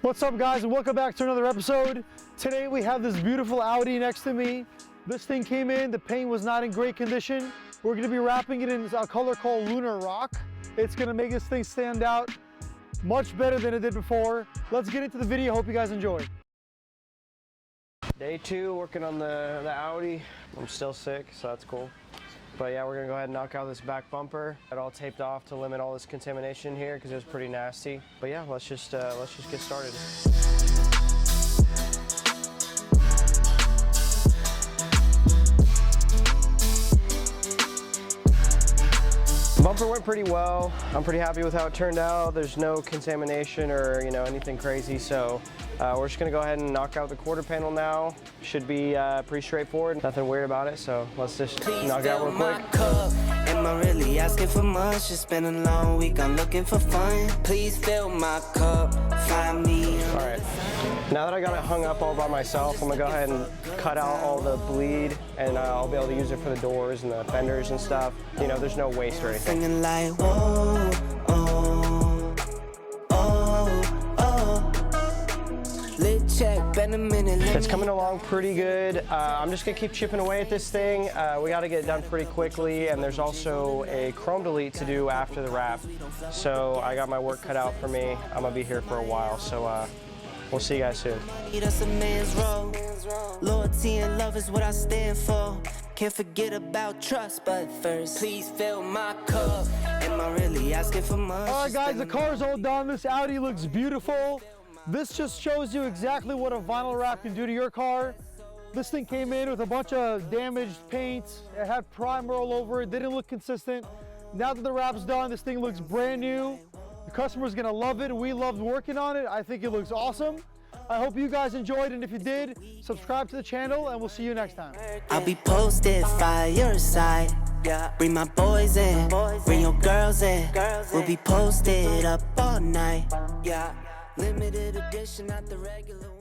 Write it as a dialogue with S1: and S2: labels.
S1: What's up, guys, and welcome back to another episode. Today we have this beautiful Audi next to me. This thing came in, the paint was not in great condition. We're going to be wrapping it in a color called Lunar Rock. It's going to make this thing stand out much better than it did before. Let's get into the video. Hope you guys enjoy. Day 2 working on the Audi. I'm still sick, so that's cool. But yeah, we're gonna go ahead and knock out this back bumper. It all taped off to limit all this contamination here because it was pretty nasty. But yeah, let's just get started. Bumper went pretty well. I'm pretty happy with how it turned out. There's no contamination or anything crazy. So we're just gonna go ahead and knock out the quarter panel now. Should be pretty straightforward. Nothing weird about it. So let's just knock it out real quick.
S2: Am I really asking for much? It's been a long week. I'm looking for fun. Please fill my cup. Find me.
S1: All right. Now that I got it hung up all by myself, I'm gonna go ahead and cut out all the bleed, and I'll be able to use it for the doors and the fenders and stuff. There's no waste or anything.
S2: Singing like, whoa, oh, oh, oh. Lit check, been a minute.
S1: It's coming along pretty good. I'm just gonna keep chipping away at this thing. We gotta get it done pretty quickly, and there's also a chrome delete to do after the wrap. So I got my work cut out for me. I'm gonna be here for a while, so we'll see you guys soon.
S2: That's a man's role. Loyalty and love is what I stand for. Can't forget about trust, but first, please fill my cup. Am I really asking for much?
S1: All right, guys, the car's all done. This Audi looks beautiful. This just shows you exactly what a vinyl wrap can do to your car. This thing came in with a bunch of damaged paint. It had primer all over it. Didn't look consistent. Now that the wrap's done, this thing looks brand new. The customer's gonna love it. We loved working on it. I think it looks awesome. I hope you guys enjoyed, and if you did, subscribe to the channel, and we'll see you next time.
S2: I'll be posted by your side. Bring my boys in, bring your girls in. We'll be posted up all night. Limited edition, not the regular.